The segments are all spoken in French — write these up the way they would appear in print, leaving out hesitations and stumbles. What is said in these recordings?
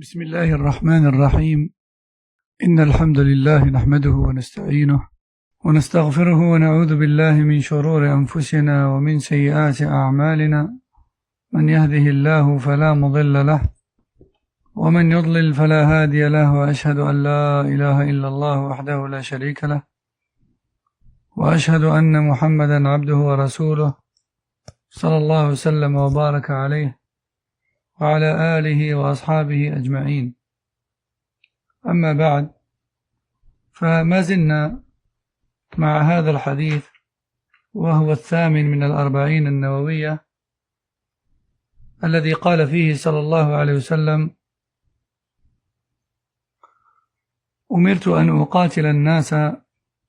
بسم الله الرحمن الرحيم. إن الحمد لله نحمده ونستعينه ونستغفره ونعوذ بالله من شرور أنفسنا ومن سيئات أعمالنا، من يهده الله فلا مضل له ومن يضلل فلا هادي له، وأشهد أن لا إله إلا الله وحده لا شريك له، وأشهد أن محمدا عبده ورسوله صلى الله وسلم وبارك عليه وعلى آله وأصحابه أجمعين. أما بعد، فما زلنا مع هذا الحديث وهو الثامن من الأربعين النووية، الذي قال فيه صلى الله عليه وسلم: أمرت أن أقاتل الناس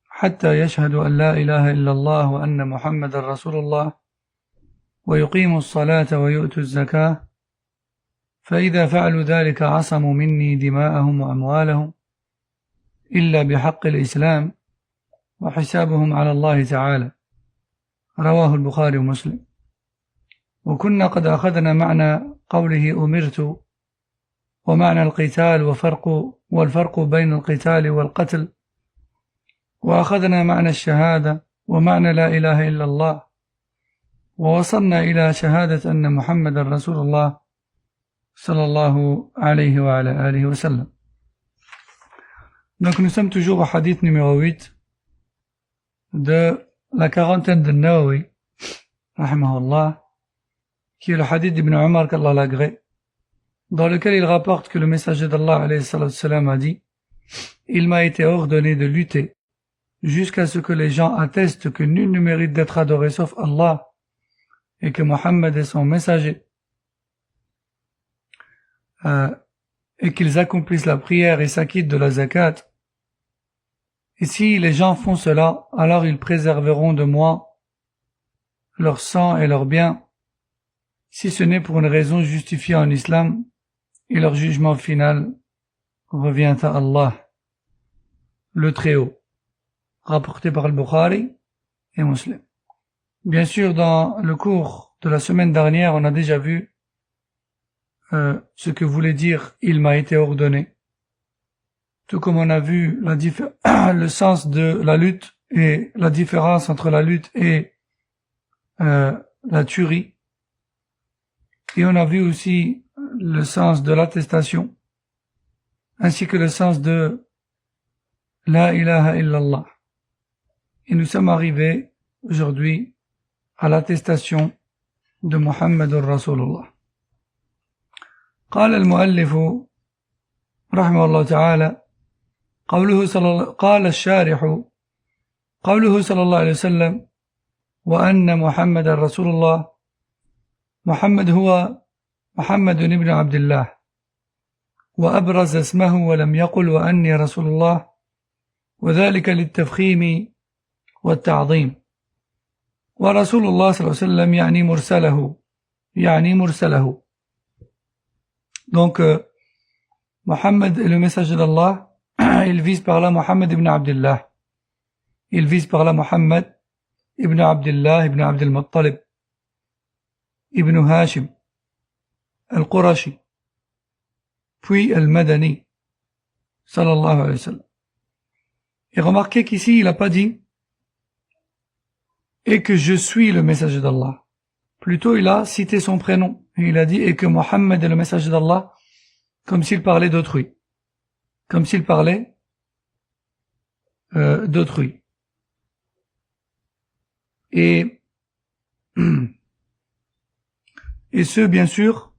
حتى يشهدوا أن لا إله إلا الله وأن محمد رسول الله ويقيموا الصلاة ويؤتوا الزكاة، فإذا فعلوا ذلك عصموا مني دماءهم وأموالهم إلا بحق الإسلام وحسابهم على الله تعالى. رواه البخاري ومسلم. وكنا قد أخذنا معنى قوله أمرت ومعنى القتال والفرق بين القتال والقتل، وأخذنا معنى الشهادة ومعنى لا إله إلا الله، ووصلنا إلى شهادة أن محمد رسول الله sallallahu alayhi wa ala alihi wa sallam. Donc nous sommes toujours au hadith numéro 8 de la quarantaine de Nawawi, rahimahullah, qui est le hadith d'Ibn Umar, qu'Allah l'agrée, dans lequel il rapporte que le messager d'Allah alayhi salam a dit: il m'a été ordonné de lutter jusqu'à ce que les gens attestent que nul ne mérite d'être adoré sauf Allah et que Mohammed est son messager, et qu'ils accomplissent la prière et s'acquittent de la zakat. Et si les gens font cela, alors ils préserveront de moi leur sang et leurs biens, si ce n'est pour une raison justifiée en islam, et leur jugement final revient à Allah, le Très-Haut. Rapporté par al-Bukhari et Muslim. Bien sûr, dans le cours de la semaine dernière, on a déjà vu ce que voulait dire « il m'a été ordonné », tout comme on a vu le sens de la lutte et la différence entre la lutte et la tuerie, et on a vu aussi le sens de l'attestation, ainsi que le sens de la ilaha illallah. Et nous sommes arrivés aujourd'hui à l'attestation de Muhammadur Rasulullah. قال المؤلف رحمه الله تعالى: قال الشارح: قوله صلى الله عليه وسلم وأن محمد رسول الله، محمد هو محمد بن عبد الله، وأبرز اسمه ولم يقل وأني رسول الله، وذلك للتفخيم والتعظيم. ورسول الله صلى الله عليه وسلم يعني مرسله. Donc, Mohammed est le messager d'Allah. Il vise par là Mohammed ibn Abdullah. Il vise par là Mohammed ibn Abdullah ibn Abdul Muttalib ibn Hashim al-Qurashi, puis al-Madani, sallallahu alayhi wa sallam. Et remarquez qu'ici, il n'a pas dit « et que je suis le messager d'Allah ». Plutôt, il a cité son prénom. Et il a dit « et que Mohammed est le messager d'Allah », comme s'il parlait d'autrui. Comme s'il parlait d'autrui. Et ce, bien sûr,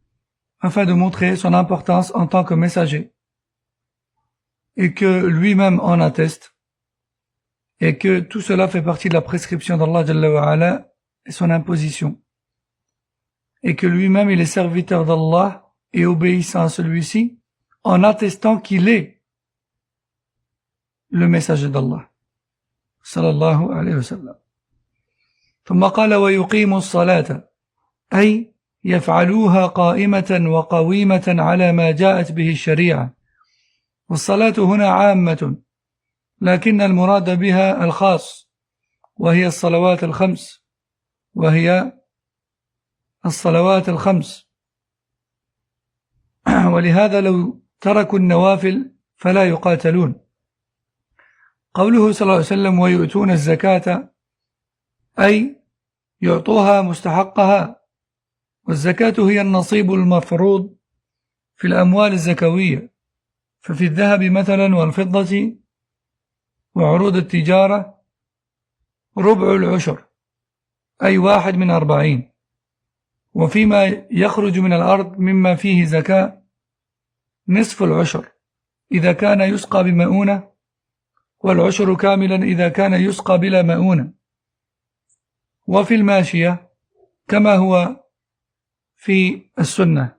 afin de montrer son importance en tant que messager. Et que lui-même en atteste. Et que tout cela fait partie de la prescription d'Allah Jalla wa Ala et son imposition. Et que lui-même il est serviteur d'Allah et obéissant à celui-ci, en attestant qu'il est le messager d'Allah. Sallallahu alayhi wa sallam. ثم قال ويقيم الصلاة أي يفعلوها قائمة وقويمة على ما جاءت به الشريعة. والصلاة هنا عامة، لكن المراد بها الخاص، وهي الصلوات الخمس، ولهذا لو تركوا النوافل فلا يقاتلون. قوله صلى الله عليه وسلم ويؤتون الزكاة أي يعطوها مستحقها، والزكاة هي النصيب المفروض في الأموال الزكوية، ففي الذهب مثلا والفضة وعروض التجارة ربع العشر أي 1/40، وفيما يخرج من الأرض مما فيه زكاة نصف العشر إذا كان يسقى بمؤونة، والعشر كاملا إذا كان يسقى بلا مؤونة. وفي الماشية كما هو في السنة،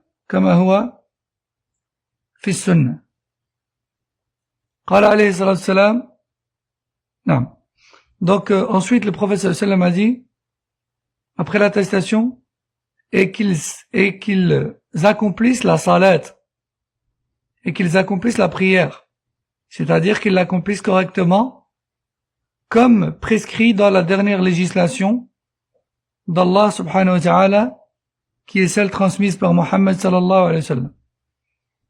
قال عليه الصلاة والسلام نعم. Donc ensuite le prophète sallallahu alayhi wa sallam a dit, après l'attestation, et qu'ils accomplissent la salat, et qu'ils accomplissent la prière, c'est-à-dire qu'ils l'accomplissent correctement comme prescrit dans la dernière législation d'Allah subhanahu wa ta'ala, qui est celle transmise par Mohammed sallallahu alayhi wa sallam.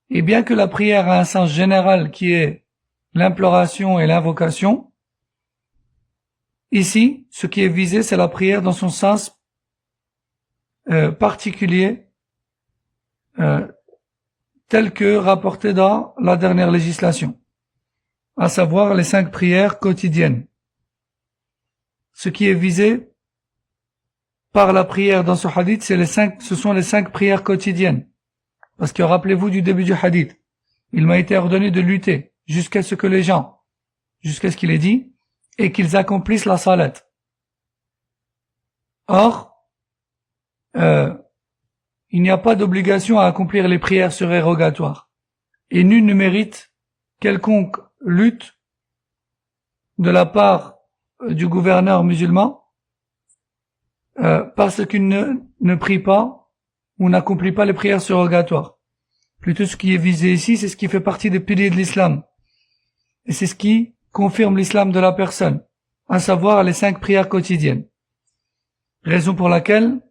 Et bien que la prière a un sens général qui est l'imploration et l'invocation, ici, ce qui est visé, c'est la prière dans son sens particulier, tel que rapporté dans la dernière législation, à savoir les 5 prières quotidiennes. Ce qui est visé par la prière dans ce hadith, ce sont les 5 prières quotidiennes. Parce que rappelez-vous du début du hadith, il m'a été ordonné de lutter jusqu'à ce qu'il ait dit, et qu'ils accomplissent la salat. Or, il n'y a pas d'obligation à accomplir les prières surérogatoires, et nul ne mérite quelconque lutte de la part du gouverneur musulman parce qu'il ne prie pas ou n'accomplit pas les prières surrogatoires. Plutôt ce qui est visé ici, c'est ce qui fait partie des piliers de l'islam, et c'est ce qui confirme l'islam de la personne, à savoir les 5 prières quotidiennes. Raison pour laquelle,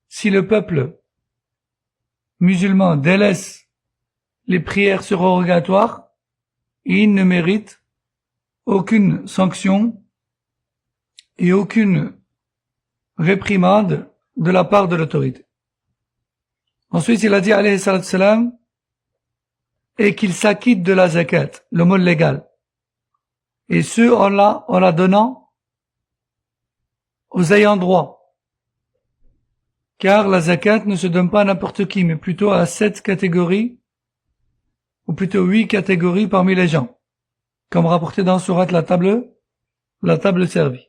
si le peuple musulman délaisse les prières surrogatoires, il ne mérite aucune sanction et aucune réprimande de la part de l'autorité. Ensuite, il a dit alayhi salatu salam, et qu'il s'acquitte de la zakat, le mot légal, et ce en la donnant aux ayants droit, car la zakat ne se donne pas à n'importe qui, mais plutôt à 7 catégories, ou plutôt 8 catégories parmi les gens, comme rapporté dans sourate la table servie.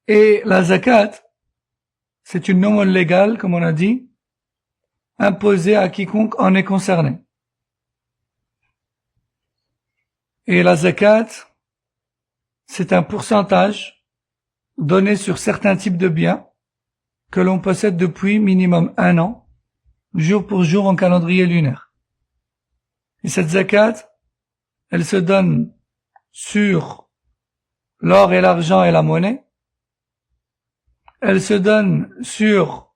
Et la zakat, c'est une aumône légale, comme on a dit, imposée à quiconque en est concerné. Et la zakat, c'est un pourcentage donné sur certains types de biens que l'on possède depuis minimum 1 an, jour pour jour en calendrier lunaire. Et cette zakat, elle se donne sur l'or et l'argent et la monnaie. Elle se donne sur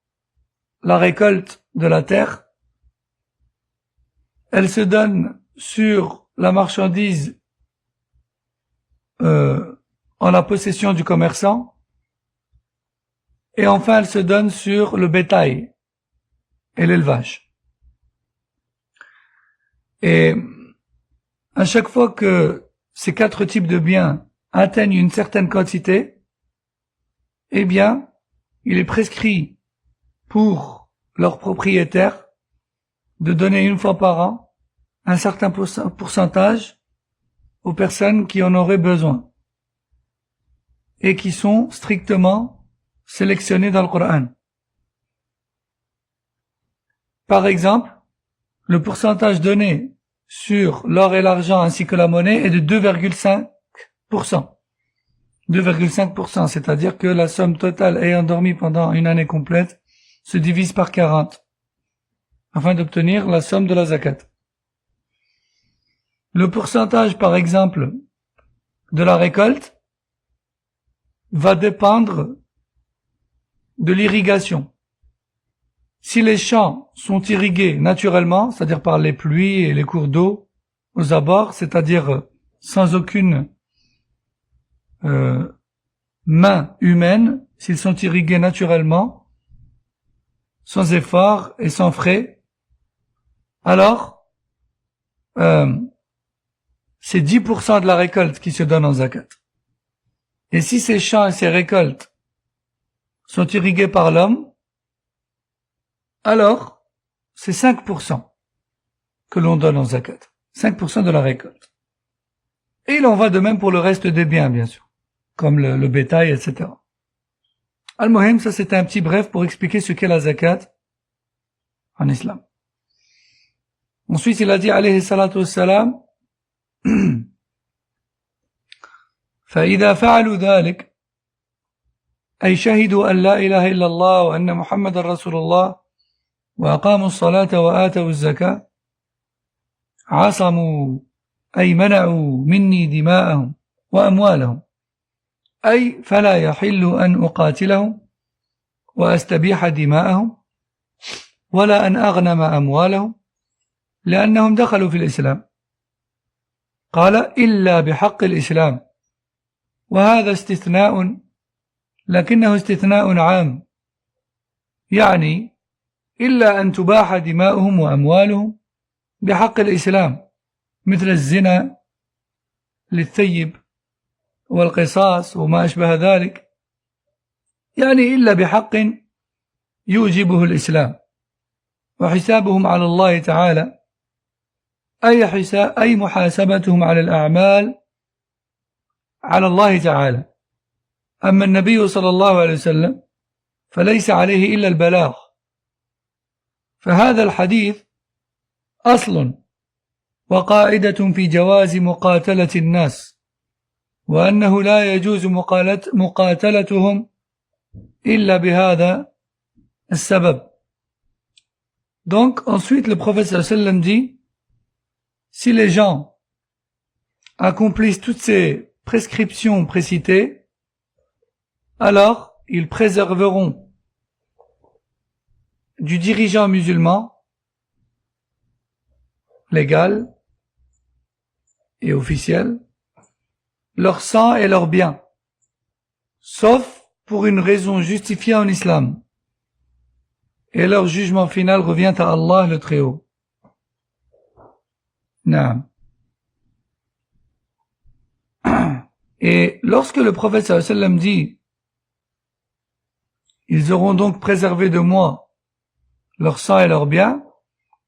la récolte de la terre. Elle se donne sur la marchandise en la possession du commerçant. Et enfin, elle se donne sur le bétail et l'élevage. Et à chaque fois que ces 4 types de biens atteignent une certaine quantité, eh bien, il est prescrit pour leur propriétaire de donner 1 fois par an un certain pourcentage aux personnes qui en auraient besoin et qui sont strictement sélectionnées dans le Coran. Par exemple, le pourcentage donné sur l'or et l'argent ainsi que la monnaie est de 2,5%. 2,5%, c'est-à-dire que la somme totale ayant dormi pendant une année complète se divise par 40 afin d'obtenir la somme de la zakat. Le pourcentage, par exemple, de la récolte va dépendre de l'irrigation. si les champs sont irrigués naturellement, c'est-à-dire par les pluies et les cours d'eau aux abords, c'est-à-dire sans aucune main humaine, s'ils sont irrigués naturellement, sans effort et sans frais, alors c'est 10% de la récolte qui se donne en zakat. Et si ces champs et ces récoltes sont irrigués par l'homme, alors c'est 5% que l'on donne en zakat. 5% de la récolte. Et il en va de même pour le reste des biens, bien sûr, comme le bétail, etc. Al-Muhim, ça c'était un petit bref pour expliquer ce qu'est la zakat en islam. Ensuite, il a dit, alayhi salatu wassalam, فإذا فعلوا ذلك أي شهدوا أن لا إله إلا الله وأن محمد رسول الله وأقاموا الصلاة وآتوا الزكاة عصموا أي منعوا مني دماءهم وأموالهم أي فلا يحل أن أقاتلهم وأستبيح دماءهم ولا أن أغنم أموالهم لأنهم دخلوا في الإسلام قال إلا بحق الإسلام وهذا استثناء لكنه استثناء عام يعني إلا أن تباح دماؤهم وأموالهم بحق الإسلام مثل الزنا للثيب والقصاص وما أشبه ذلك يعني إلا بحق يوجبه الإسلام وحسابهم على الله تعالى أي محاسبتهم على الأعمال على الله تعالى أما النبي صلى الله عليه وسلم فليس عليه إلا البلاغ فهذا الحديث أصل وقاعدة في جواز مقاتلة الناس وأنه لا يجوز مقاتلتهم إلا بهذا السبب. Donc ensuite le prophète sallallahu alayhi wa sallam dit, si les gens accomplissent toutes ces prescriptions précitées, alors ils préserveront du dirigeant musulman légal et officiel leur sang et leurs biens, sauf pour une raison justifiée en islam. Et leur jugement final revient à Allah le Très-Haut. Naam. Et lorsque le prophète sallallahu alayhi wa sallam dit « Ils auront donc préservé de moi leur sang et leurs biens »,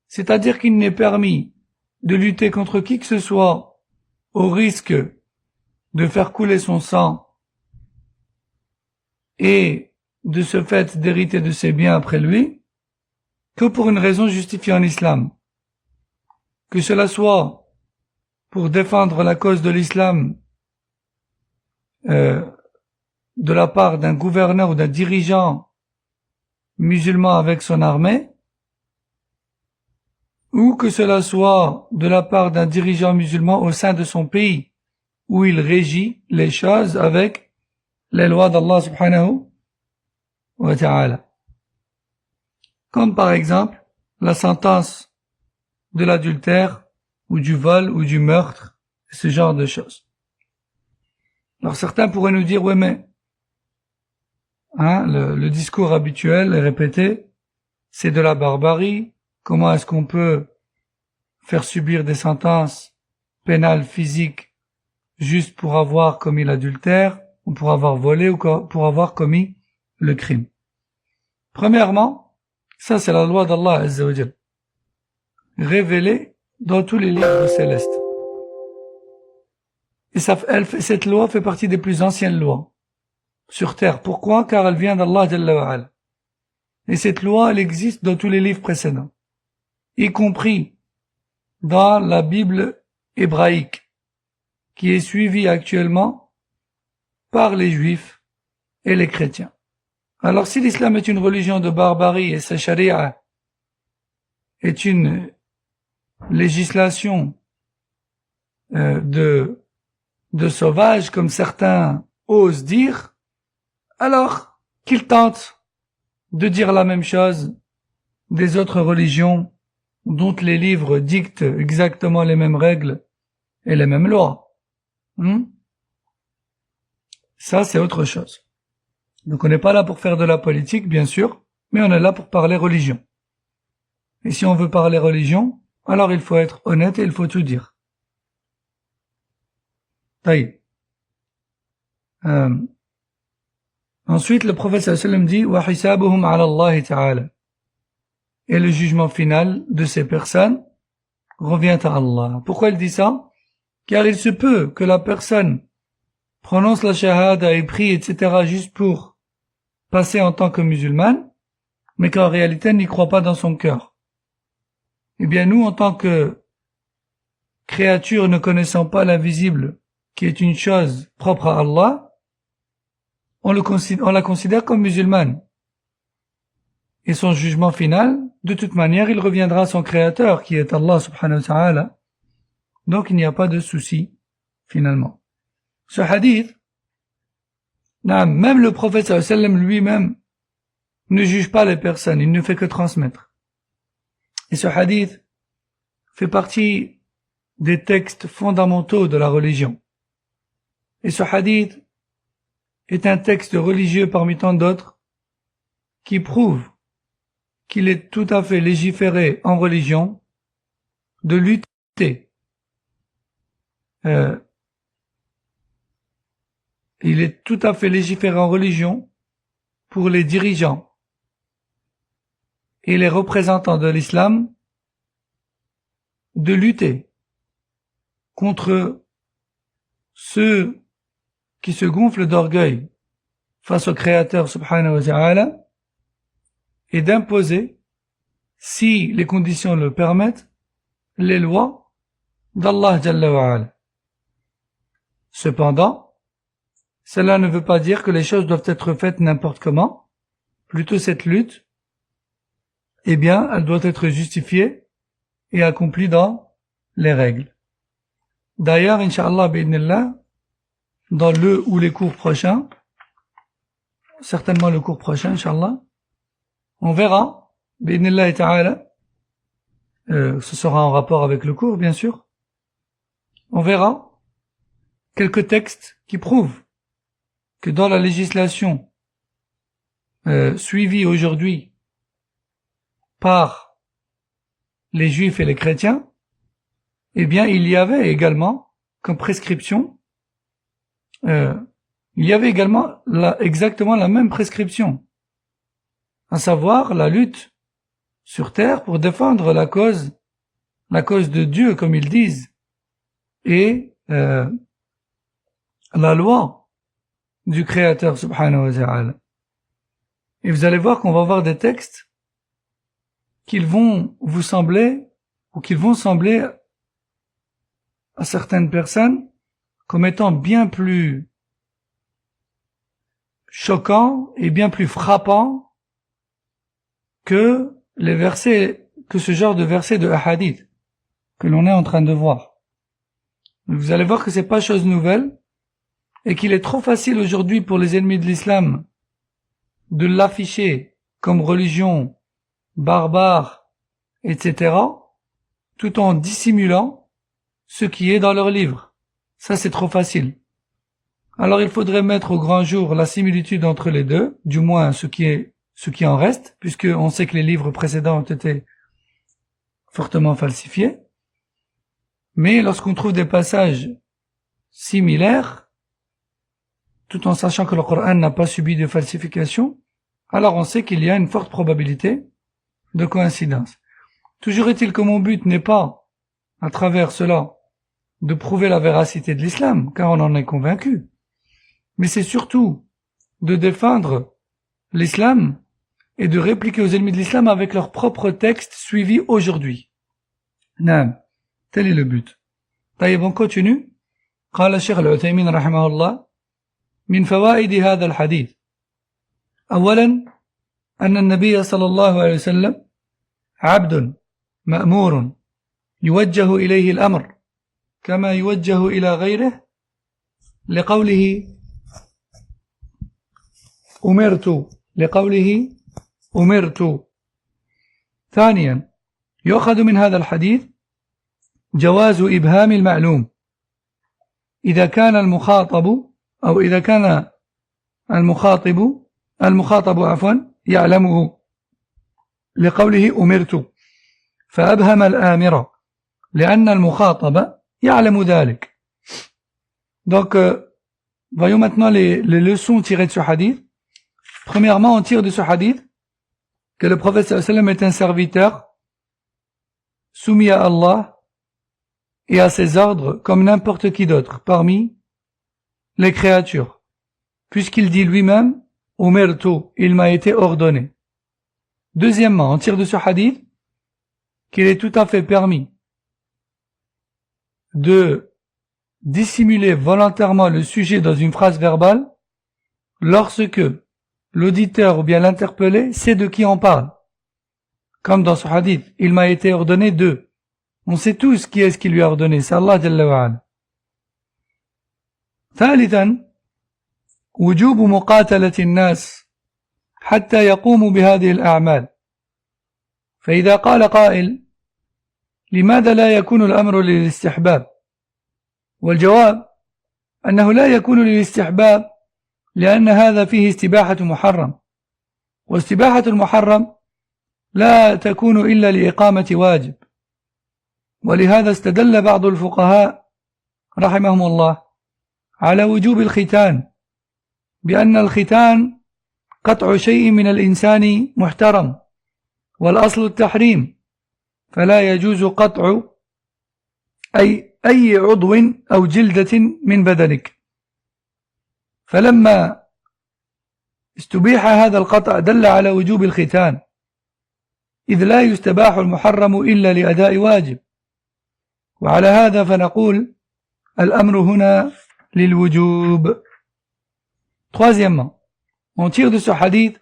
c'est-à-dire qu'il n'est permis de lutter contre qui que ce soit au risque de faire couler son sang et de ce fait d'hériter de ses biens après lui, que pour une raison justifiée en islam. Que cela soit pour défendre la cause de l'islam de la part d'un gouverneur ou d'un dirigeant musulman avec son armée, ou que cela soit de la part d'un dirigeant musulman au sein de son pays, où il régit les choses avec les lois d'Allah subhanahu wa ta'ala. Comme par exemple la sentence de l'adultère, ou du vol, ou du meurtre, ce genre de choses. Alors certains pourraient nous dire, ouais mais, le discours habituel et répété, c'est de la barbarie, comment est-ce qu'on peut faire subir des sentences pénales physiques juste pour avoir commis l'adultère, ou pour avoir volé, ou pour avoir commis le crime. Premièrement, ça c'est la loi d'Allah Azza wa Jal, révélée dans tous les livres célestes. Et cette loi fait partie des plus anciennes lois sur terre. Pourquoi? Car elle vient d'Allah Jalla wa Ala. Et cette loi, elle existe dans tous les livres précédents, y compris dans la Bible hébraïque, qui est suivie actuellement par les Juifs et les chrétiens. Alors si l'islam est une religion de barbarie et sa charia est une législation de sauvage, comme certains osent dire, alors qu'ils tentent de dire la même chose des autres religions dont les livres dictent exactement les mêmes règles et les mêmes lois. Ça, c'est autre chose. Donc on n'est pas là pour faire de la politique, bien sûr, mais on est là pour parler religion. Et si on veut parler religion, alors il faut être honnête et il faut tout dire. Taïb. Ensuite, le prophète sallam dit wa hisabuhum ala Allah ta'ala. Et le jugement final de ces personnes revient à Allah. Pourquoi il dit ça? Car il se peut que la personne prononce la shahada et prie, etc. juste pour passer en tant que musulmane, mais qu'en réalité elle n'y croit pas dans son cœur. Eh bien nous, en tant que créatures ne connaissant pas l'invisible, qui est une chose propre à Allah, on la considère comme musulmane. Et son jugement final, de toute manière, il reviendra à son créateur, qui est Allah subhanahu wa ta'ala. Donc il n'y a pas de souci, finalement. Ce hadith, même le prophète sallallahu alayhi wa sallam lui-même ne juge pas les personnes, il ne fait que transmettre. Et ce hadith fait partie des textes fondamentaux de la religion. Et ce hadith est un texte religieux parmi tant d'autres qui prouve qu'il est tout à fait légiféré en religion de lutter. Il est tout à fait légiféré en religion pour les dirigeants et les représentants de l'islam de lutter contre ceux qui se gonflent d'orgueil face au Créateur subhanahu wa ta'ala et d'imposer, si les conditions le permettent, les lois d'Allah Jalla wa Ala. Cependant, cela ne veut pas dire que les choses doivent être faites n'importe comment. Plutôt cette lutte, eh bien, elle doit être justifiée et accomplie dans les règles. D'ailleurs, Inch'Allah, bi'idhnillah, dans le ou les cours prochains, certainement le cours prochain, Inch'Allah, on verra, bi'idhnillah ta'ala, ce sera en rapport avec le cours, bien sûr, on verra quelques textes qui prouvent que dans la législation suivie aujourd'hui par les juifs et les chrétiens, eh bien il y avait également comme prescription, il y avait également exactement la même prescription, à savoir la lutte sur terre pour défendre la cause de Dieu, comme ils disent, et la loi du Créateur subhanahu wa ta'ala. Et vous allez voir qu'on va voir des textes qu'ils vont vous sembler, ou qu'ils vont sembler à certaines personnes comme étant bien plus choquants et bien plus frappants que les versets, que ce genre de versets de hadith que l'on est en train de voir. Vous allez voir que c'est pas chose nouvelle et qu'il est trop facile aujourd'hui pour les ennemis de l'islam de l'afficher comme religion barbare, etc., tout en dissimulant ce qui est dans leurs livres. Ça, c'est trop facile. Alors il faudrait mettre au grand jour la similitude entre les deux, du moins ce qui en reste, puisque on sait que les livres précédents ont été fortement falsifiés. Mais lorsqu'on trouve des passages similaires, tout en sachant que le Coran n'a pas subi de falsification, alors on sait qu'il y a une forte probabilité de coïncidence. Toujours est-il que mon but n'est pas, à travers cela, de prouver la véracité de l'islam, car on en est convaincu, mais c'est surtout de défendre l'islam et de répliquer aux ennemis de l'islam avec leurs propres textes suivis aujourd'hui. Naam, tel est le but. طيب, on continue. قال الشيخ العثيمين رحمه الله من فوائد هذا الحديث أولا أن النبي صلى الله عليه وسلم عبد مأمور يوجه إليه الأمر كما يوجه إلى غيره لقوله أمرت ثانيا يؤخذ من هذا الحديث جواز إبهام المعلوم إذا كان المخاطب أو إذا كان المخاطب يعلمه لقوله أمرت فأبهم الآمر لأن المخاطب يعلم ذلك. Donc, voyons maintenant les leçons tirées de ce hadith. Premièrement, on tire de ce hadith que le prophète sallallahu alayhi wa sallam est un serviteur soumis à Allah et à ses ordres comme n'importe qui d'autre parmi les créatures, puisqu'il dit lui-même « Umirtu » il m'a été ordonné. Deuxièmement, on tire de ce hadith qu'il est tout à fait permis de dissimuler volontairement le sujet dans une phrase verbale lorsque l'auditeur ou bien l'interpellé sait de qui on parle. Comme dans ce hadith, il m'a été ordonné de. On sait tous qui est-ce qui lui a ordonné, c'est Allah Jalla wa Ala. ثالثا وجوب مقاتلة الناس حتى يقوموا بهذه الأعمال. فإذا قال قائل لماذا لا يكون الأمر للاستحباب؟ والجواب أنه لا يكون للاستحباب لأن هذا فيه استباحة محرم، واستباحة المحرم لا تكون إلا لإقامة واجب. ولهذا استدل بعض الفقهاء رحمهم الله على وجوب الختان بأن الختان قطع شيء من الإنسان محترم، والأصل التحريم، فلا يجوز قطع أي عضو أو جلدة من بدنك. فلما استبيح هذا القطع دل على وجوب الختان، إذ لا يستباح المحرم إلا لأداء واجب. وعلى هذا فنقول الأمر هنا للوجوب. Troisièmement, on tire de ce hadith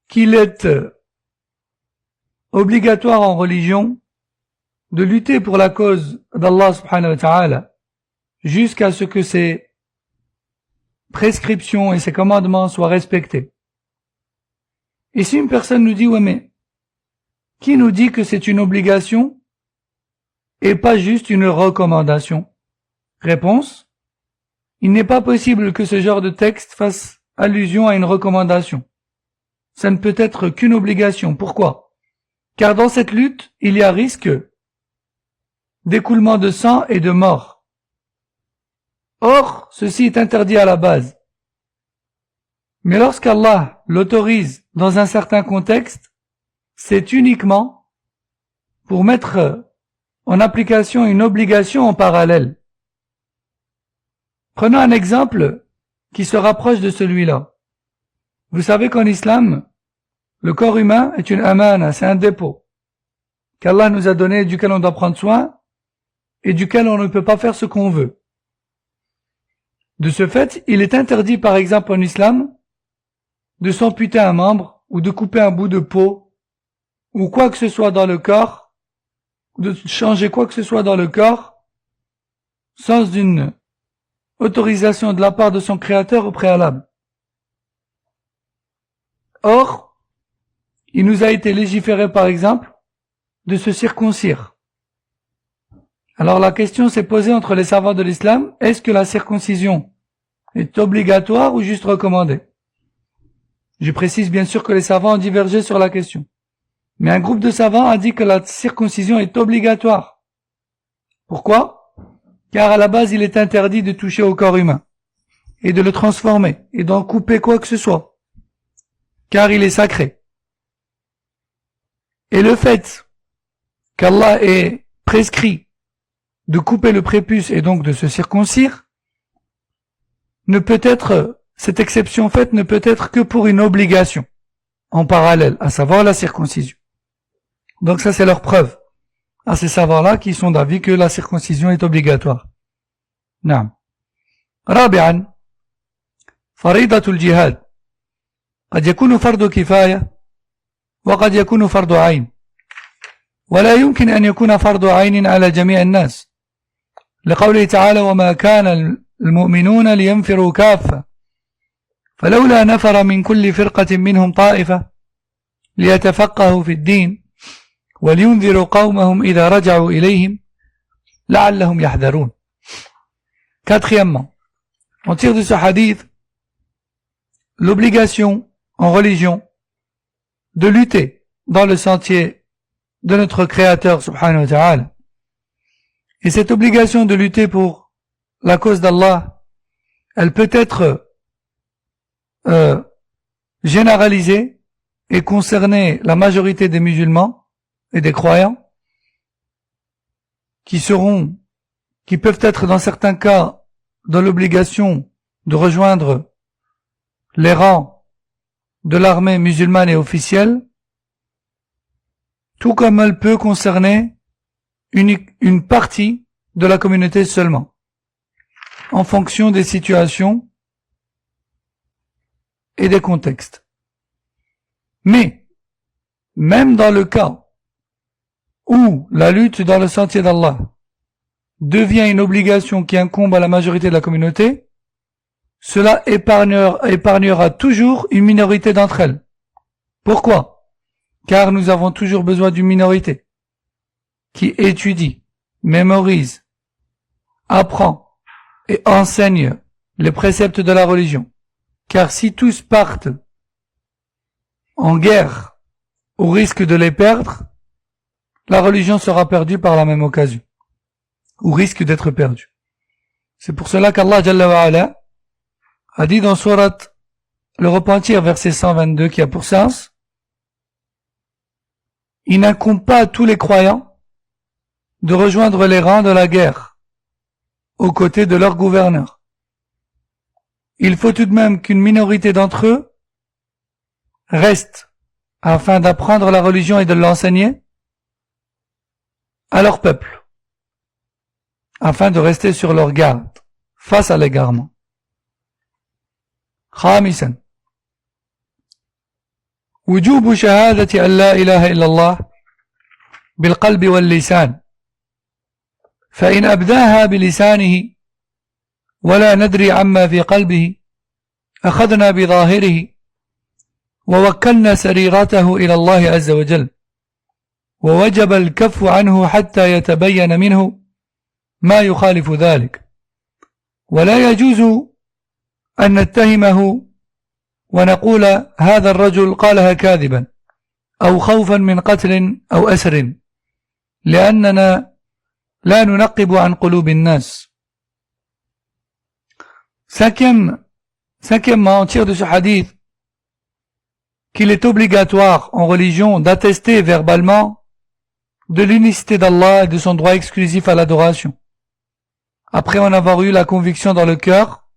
qu'il est obligatoire en religion de lutter pour la cause d'Allah subhanahu wa ta'ala jusqu'à ce que ses prescriptions et ses commandements soient respectés. Et si une personne nous dit, ouais mais, qui nous dit que c'est une obligation et pas juste une recommandation? Réponse, il n'est pas possible que ce genre de texte fasse allusion à une recommandation. Ça ne peut être qu'une obligation. Pourquoi? Car dans cette lutte, il y a risque d'écoulement de sang et de mort. Or, ceci est interdit à la base. Mais lorsqu'Allah l'autorise dans un certain contexte, c'est uniquement pour mettre en application une obligation en parallèle. Prenons un exemple qui se rapproche de celui-là. Vous savez qu'en islam, le corps humain est une amana, c'est un dépôt qu'Allah nous a donné, duquel on doit prendre soin et duquel on ne peut pas faire ce qu'on veut. De ce fait, il est interdit par exemple en islam de s'amputer un membre ou de couper un bout de peau ou quoi que ce soit dans le corps, de changer quoi que ce soit dans le corps sans une autorisation de la part de son créateur au préalable. Or, il nous a été légiféré par exemple de se circoncire. Alors la question s'est posée entre les savants de l'islam, est-ce que la circoncision est obligatoire ou juste recommandée? Je précise bien sûr que les savants ont divergé sur la question. Mais un groupe de savants a dit que la circoncision est obligatoire. Pourquoi? Car à la base il est interdit de toucher au corps humain et de le transformer et d'en couper quoi que ce soit, car il est sacré. Et le fait qu'Allah ait prescrit de couper le prépuce et donc de se circoncire, ne peut être, cette exception faite ne peut être que pour une obligation en parallèle, à savoir la circoncision. Donc ça c'est leur preuve à ces savants-là qui sont d'avis que la circoncision est obligatoire. نعم. رابعا فريضة الجهاد قد يكون فرض كفاية وقد يكون فرض عين، ولا يمكن أن يكون فرض عين على جميع الناس، لقوله تعالى وما كان المؤمنون لينفروا كافة فلولا نفر من كل فرقة منهم طائفة ليتفقهوا في الدين وَلِيُنذِرُوا قَوْمَهُمْ إِذَا رَجَعُوا إِلَيْهِمْ لَعَلَّهُمْ يَحْذَرُونَ. Quatrièmement, on tire de ce hadith l'obligation en religion de lutter dans le sentier de notre Créateur subhanahu wa ta'ala. Et cette obligation de lutter pour la cause d'Allah, elle peut être généralisée et concerner la majorité des musulmans et des croyants qui peuvent être dans certains cas dans l'obligation de rejoindre les rangs de l'armée musulmane et officielle, tout comme elle peut concerner une partie de la communauté seulement, en fonction des situations et des contextes. Mais, même dans le cas où la lutte dans le sentier d'Allah devient une obligation qui incombe à la majorité de la communauté, cela épargnera toujours une minorité d'entre elles. Pourquoi? Car nous avons toujours besoin d'une minorité qui étudie, mémorise, apprend et enseigne les préceptes de la religion. Car si tous partent en guerre au risque de les perdre, la religion sera perdue par la même occasion, ou risque d'être perdue. C'est pour cela qu'Allah Jalla wa Ala a dit dans Surat le Repentir, verset 122, qui a pour sens: il n'incombe pas à tous les croyants de rejoindre les rangs de la guerre aux côtés de leur gouverneur. Il faut tout de même qu'une minorité d'entre eux reste afin d'apprendre la religion et de l'enseigner à leur peuple, afin de rester sur leur garde face à l'égarement. خامسا وجوب شهادة أن لا إله إلا الله بالقلب واللسان، فإن أبداها بلسانه ولا ندري عما في قلبه أخذنا بظاهره ووكلنا سريرته إلى الله عز وجل، ووجب الكف عنه حتى يتبين منه ما يخالف ذلك، ولا يجوز أن نتهمه ونقول هذا الرجل قالها كاذبا أو خوفا من قتل أو أسر، لأننا لا ننقب عن قلوب الناس. Cinquièmement, on tire de ce hadith qu'il est obligatoire en religion d'attester verbalement de l'unicité d'Allah et de son droit exclusif à l'adoration. Après en avoir eu la conviction dans le cœur,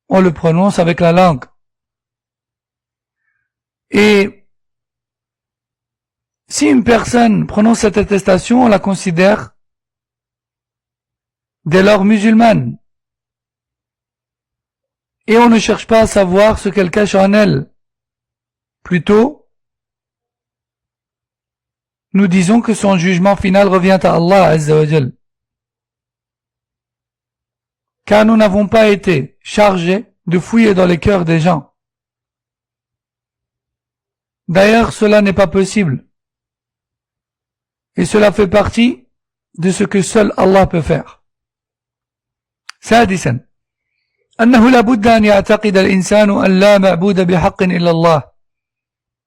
on le prononce avec la langue. Et si une personne prononce cette attestation, on la considère dès lors musulmane. Et on ne cherche pas à savoir ce qu'elle cache en elle. Plutôt, nous disons que son jugement final revient à Allah Azza wa Jal. Car nous n'avons pas été chargés de fouiller dans les cœurs des gens. D'ailleurs, cela n'est pas possible. Et cela fait partie de ce que seul Allah peut faire. سادسا أنه لا بد أن يعتقد الإنسان أن لا معبود بحق إلا الله،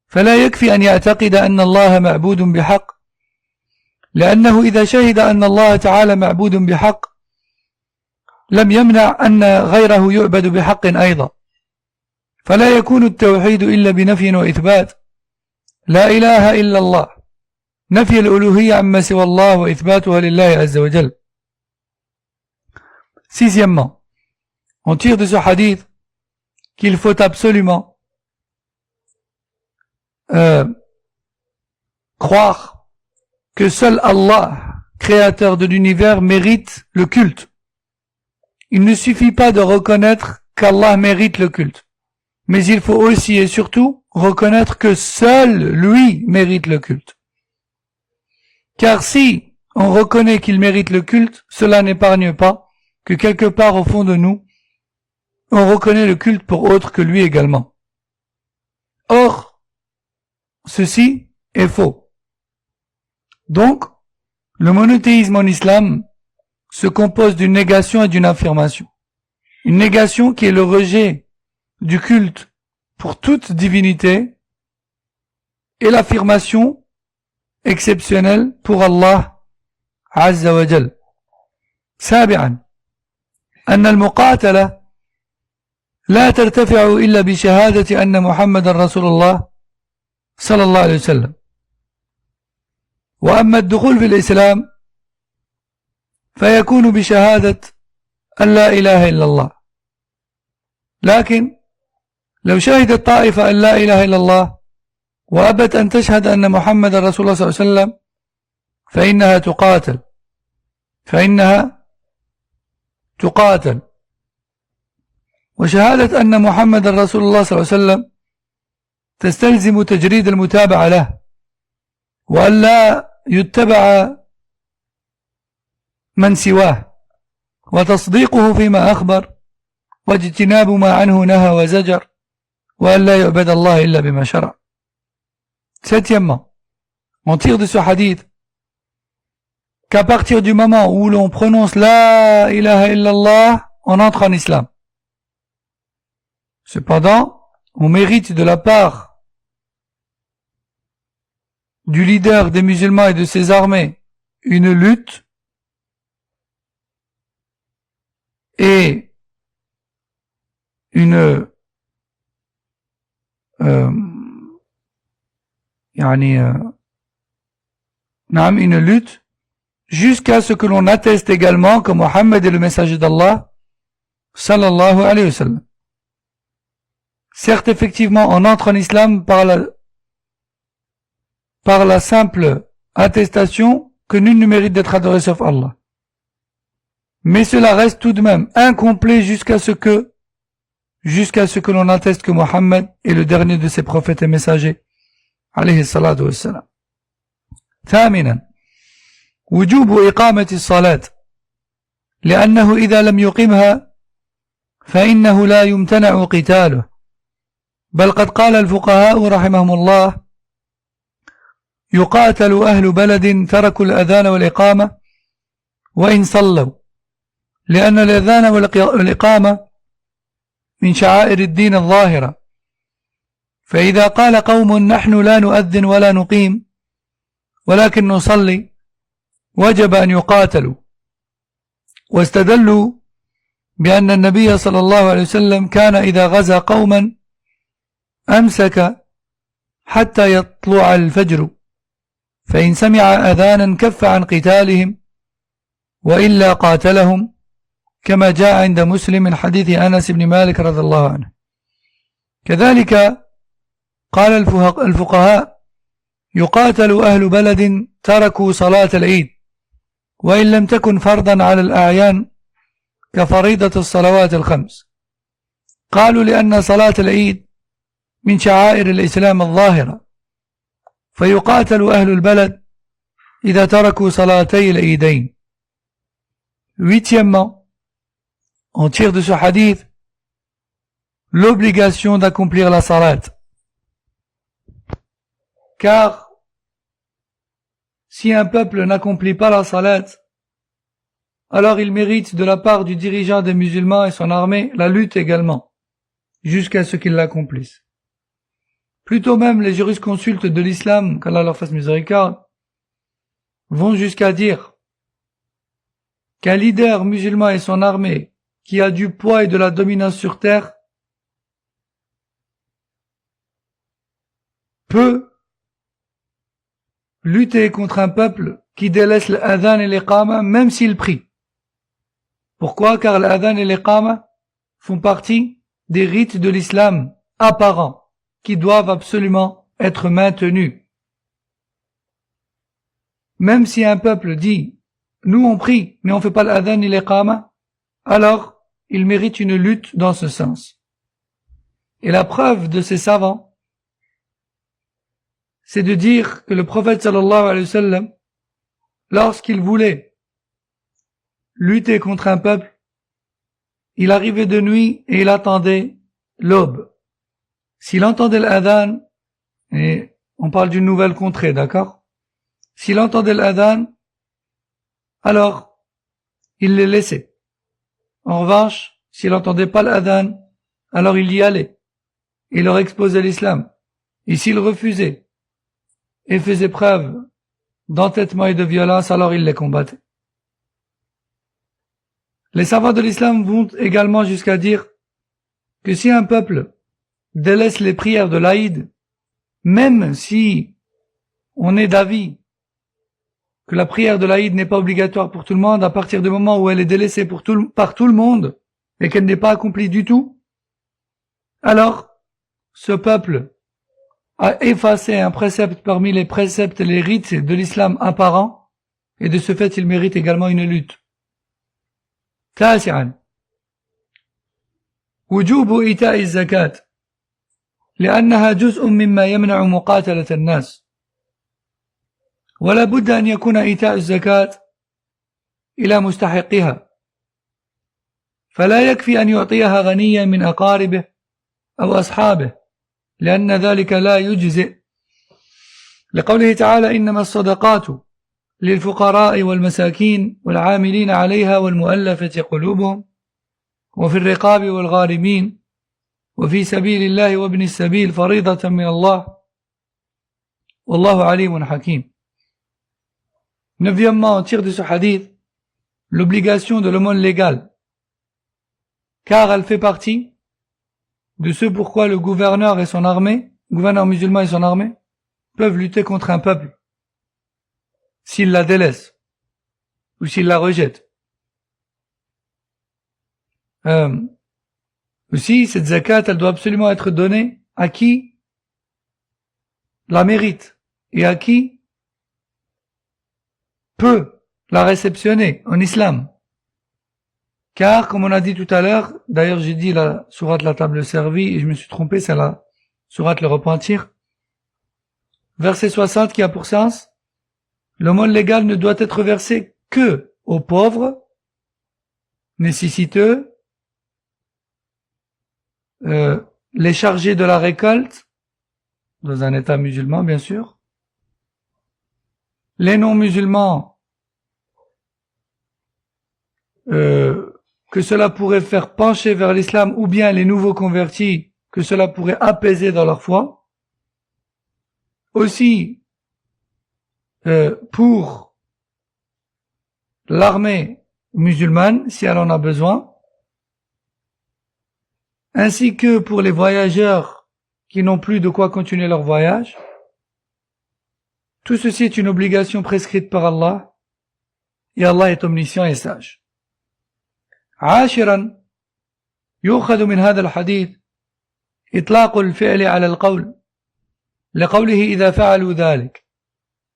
فلا يكفي أن يعتقد أن الله معبود بحق، لأنه إذا شهد أن الله تعالى معبود بحق لم يمنع أن غيره يعبد بحق أيضا، فلا يكون التوحيد إلا بنفي وإثبات. لا إله إلا الله، نفي الألوهية عما سوى الله وإثباتها لله عز وجل. Sixièmement, on tire de ce hadith qu'il faut absolument croire que seul Allah, créateur de l'univers, mérite le culte. Il ne suffit pas de reconnaître qu'Allah mérite le culte, mais il faut aussi et surtout reconnaître que seul lui mérite le culte. Car si on reconnaît qu'il mérite le culte, cela n'épargne pas que quelque part au fond de nous, on reconnaît le culte pour autre que lui également. Or, ceci est faux. Donc, le monothéisme en islam se compose d'une négation et d'une affirmation. Une négation qui est le rejet du culte pour toute divinité et l'affirmation exceptionnelle pour Allah Azza wa Jal. سابعا أن المقاتلة لا ترتفع إلا بشهادة أن محمد رسول الله صلى الله عليه وسلم. وأما الدخول في الإسلام فيكون بشهادة أن لا إله إلا الله. لكن لو شهدت طائفة أن لا إله إلا الله وأبت أن تشهد أن محمد رسول الله صلى الله عليه وسلم فإنها تقاتل. وشهادة أن محمد رسول الله صلى الله عليه وسلم تستلزم تجريد المتابعة له وأن لا يتبع من سواه وتصديقه فيما أخبر واجتناب ما عنه نهى وزجر وأن لا يعبد الله إلا بما شرع. Septièmement, on tire de ce hadith qu'à partir du moment où l'on prononce la ilaha illallah, on entre en islam. Cependant, on mérite de la part du leader des musulmans et de ses armées une lutte et une lutte jusqu'à ce que l'on atteste également que Mohammed est le messager d'Allah sallallahu alayhi wa sallam. Certes, effectivement, on entre en islam par la simple attestation que nul ne mérite d'être adoré sauf Allah. Mais cela reste tout de même incomplet jusqu'à ce que l'on atteste que Mohammed est le dernier de ses prophètes et messagers alayhi salatu wassalam. ثامنا وجوب إقامة الصلاة لأنه إذا لم يقمها فإنه لا يمتنع قتاله بل قد قال الفقهاء رحمهم الله يقاتل أهل بلد تركوا الأذان والإقامة وإن صلوا لأن الأذان والإقامة من شعائر الدين الظاهرة فإذا قال قوم نحن لا نؤذن ولا نقيم ولكن نصلي وجب أن يقاتلوا واستدلوا بأن النبي صلى الله عليه وسلم كان إذا غزا قوما أمسك حتى يطلع الفجر فإن سمع أذانا كف عن قتالهم وإلا قاتلهم كما جاء عند مسلم من حديث أنس بن مالك رضي الله عنه. كذلك قال الفقهاء يقاتل أهل بلد تركوا صلاة العيد وإن لم تكن فرضا على الأعيان كفريضة الصلوات الخمس. قالوا لأن صلاة العيد من شعائر الإسلام الظاهرة فيقاتل أهل البلد إذا تركوا صلاتي العيدين. Huitièmement, on tire de ce hadith l'obligation d'accomplir la salat. Car si un peuple n'accomplit pas la salat, alors il mérite de la part du dirigeant des musulmans et son armée la lutte également, jusqu'à ce qu'il l'accomplisse. Plutôt même les jurisconsultes de l'islam, qu'Allah leur fasse miséricorde, vont jusqu'à dire qu'un leader musulman et son armée qui a du poids et de la dominance sur terre peut lutter contre un peuple qui délaisse l'adhan et l'iqama même s'il prie. Pourquoi? Car l'adhan et l'iqama font partie des rites de l'islam apparents qui doivent absolument être maintenus. Même si un peuple dit « nous on prie mais on fait pas l'adhan et l'iqama », alors il mérite une lutte dans ce sens. Et la preuve de ces savants, c'est de dire que le prophète sallallahu alayhi wa sallam, lorsqu'il voulait lutter contre un peuple, il arrivait de nuit et il attendait l'aube. S'il entendait l'adhan, et on parle d'une nouvelle contrée, d'accord? s'il entendait l'adhan, alors il les laissait. En revanche, s'il n'entendait pas l'adhan, alors il y allait. Il leur exposait l'islam. Et s'il refusait et faisait preuve d'entêtement et de violence, alors il les combattait. Les savants de l'islam vont également jusqu'à dire que si un peuple délaisse les prières de l'Aïd, même si on est d'avis que la prière de l'Aïd n'est pas obligatoire pour tout le monde, à partir du moment où elle est délaissée par tout le monde et qu'elle n'est pas accomplie du tout, alors ce peuple a effacé un précepte parmi les préceptes et les rites de l'islam apparents, et de ce fait il mérite également une lutte. تاسعا وجوب إيتاء الزكاة لأنها جزء مما يمنع مقاتلة الناس ولا بد أن يكون إيتاء الزكاة إلى مستحقها فلا يكفي أن يعطيها غنيا من أقاربه أو أصحابه لأن ذلك لا يجزئ لقوله تعالى إنما الصدقات للفقراء والمساكين والعاملين عليها والمؤلفة قلوبهم وفي الرقاب والغارمين وفي سبيل الله وابن السبيل فريضة من الله والله عليم حكيم. Neuvièmement, on tire de ce hadith l'obligation de l'aumône légale, car elle fait partie de ce pourquoi le gouverneur musulman et son armée, peuvent lutter contre un peuple s'il la délaisse ou s'il la rejette. Aussi, cette zakat, elle doit absolument être donnée à qui la mérite et à qui peut la réceptionner en islam. Car, comme on a dit tout à l'heure, d'ailleurs j'ai dit la sourate la table servie et je me suis trompé, c'est la sourate le repentir, verset 60 qui a pour sens, l'aumône légale ne doit être versée que aux pauvres, nécessiteux, les chargés de la récolte, dans un état musulman bien sûr, les non-musulmans, que cela pourrait faire pencher vers l'islam, ou bien les nouveaux convertis, que cela pourrait apaiser dans leur foi. Aussi, pour l'armée musulmane, si elle en a besoin, ainsi que pour les voyageurs qui n'ont plus de quoi continuer leur voyage. Tout ceci est une obligation prescrite par Allah, et Allah est omniscient et sage. عاشرا يؤخذ من هذا الحديث إطلاق الفعل على القول لقوله إذا فعلوا ذلك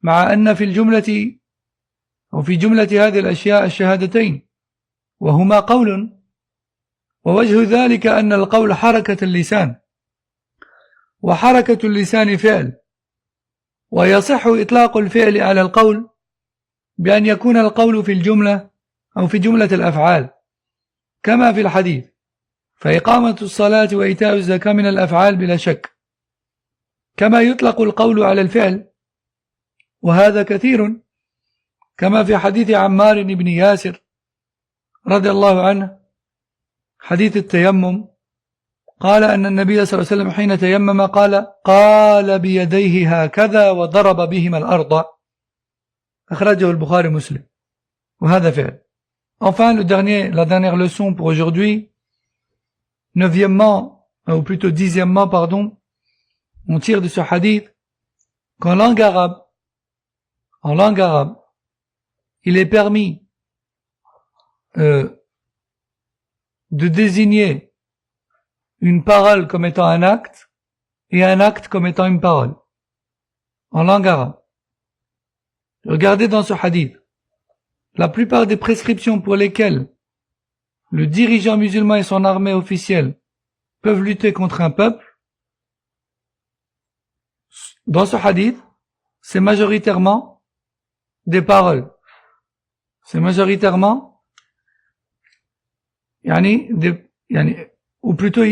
مع أن في الجملة أو في جملة هذه الأشياء الشهادتين وهما قول ووجه ذلك أن القول حركة اللسان وحركة اللسان فعل ويصح إطلاق الفعل على القول بأن يكون القول في الجملة أو في جملة الأفعال كما في الحديث فإقامة الصلاة وإيتاء الزكاة من الأفعال بلا شك كما يطلق القول على الفعل وهذا كثير كما في حديث عمار بن ياسر رضي الله عنه حديث التيمم قال أن النبي صلى الله عليه وسلم حين تيمم قال بيديه هكذا وضرب بهما الأرض أخرجه البخاري مسلم وهذا فعل. Enfin, la dernière leçon pour aujourd'hui, neuvièmement, ou plutôt dixièmement, pardon, on tire de ce hadith qu'en langue arabe, il est permis de désigner une parole comme étant un acte et un acte comme étant une parole. En langue arabe. Regardez dans ce hadith. La plupart des prescriptions pour lesquelles le dirigeant musulman et son armée officielle peuvent lutter contre un peuple, dans ce hadith, c'est majoritairement des paroles. C'est majoritairement, ou plutôt,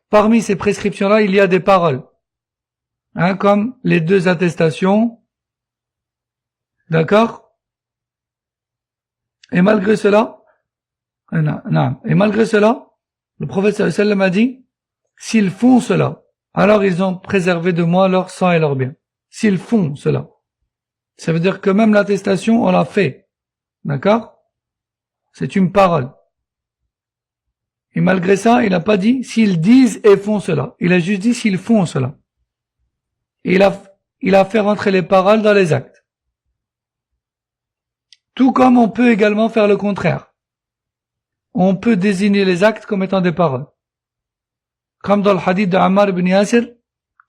parmi ces prescriptions-là, il y a des paroles. Comme les deux attestations, D'accord? Et malgré cela, le prophète sallallahu alayhi wa sallam a dit, s'ils font cela, alors ils ont préservé de moi leur sang et leur bien. S'ils font cela. Ça veut dire que même l'attestation, on l'a fait. D'accord? C'est une parole. Et malgré ça, il n'a pas dit s'ils disent et font cela. Il a juste dit s'ils font cela. Et il a fait rentrer les paroles dans les actes. Tout comme on peut également faire le contraire. On peut désigner les actes comme étant des paroles. Comme dans le hadith de Ammar ibn Yasir,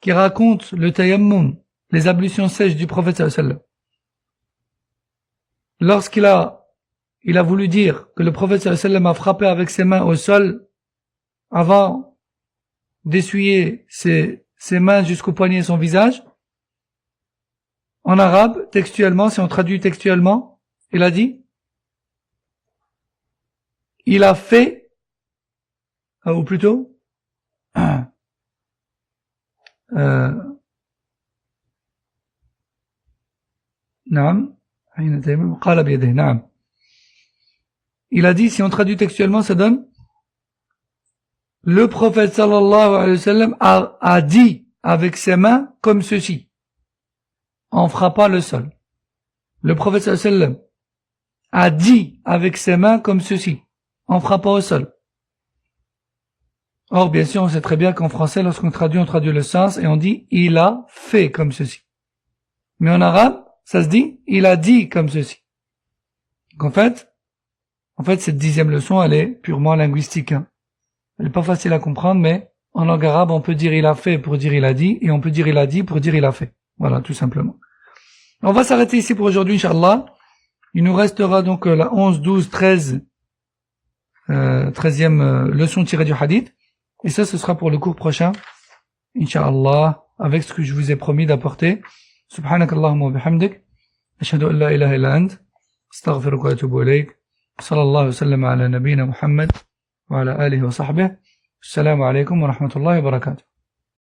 qui raconte le tayammum, les ablutions sèches du prophète sallallahu alayhi wa sallam. Lorsqu'il a voulu dire que le prophète sallallahu alayhi wa sallam a frappé avec ses mains au sol avant d'essuyer ses mains jusqu'au poignet et son visage, en arabe, textuellement, si on traduit textuellement, il a dit, il a fait, ou plutôt, il a dit, si on traduit textuellement, ça donne, le prophète sallallahu alayhi wa sallam a dit avec ses mains comme ceci, en frappant le sol. Le prophète sallallahu alayhi wa sallam a dit avec ses mains comme ceci, en frappant au sol. Or, bien sûr, on sait très bien qu'en français, lorsqu'on traduit, on traduit le sens et on dit, il a fait comme ceci. Mais en arabe, ça se dit, il a dit comme ceci. Donc en fait, cette 10e leçon, elle est purement linguistique. Hein. Elle n'est pas facile à comprendre, mais en langue arabe, on peut dire il a fait pour dire il a dit, et on peut dire il a dit pour dire il a fait. Voilà, tout simplement. On va s'arrêter ici pour aujourd'hui, Inch'Allah. Il nous restera donc la 11, 12, 13, 13e leçon tirée du hadith. Et ça, ce sera pour le cours prochain, Inch'Allah, avec ce que je vous ai promis d'apporter. Subhanakallahumma wa bihamdik. Ashhadu an la ilaha illa ant. Astaghfiruka wa atubu ilayk. Sallallahu wa sallam ala nabiyyina Muhammad wa ala alihi wa sahbihi. Assalamu alaikum wa rahmatullahi wa barakatuh.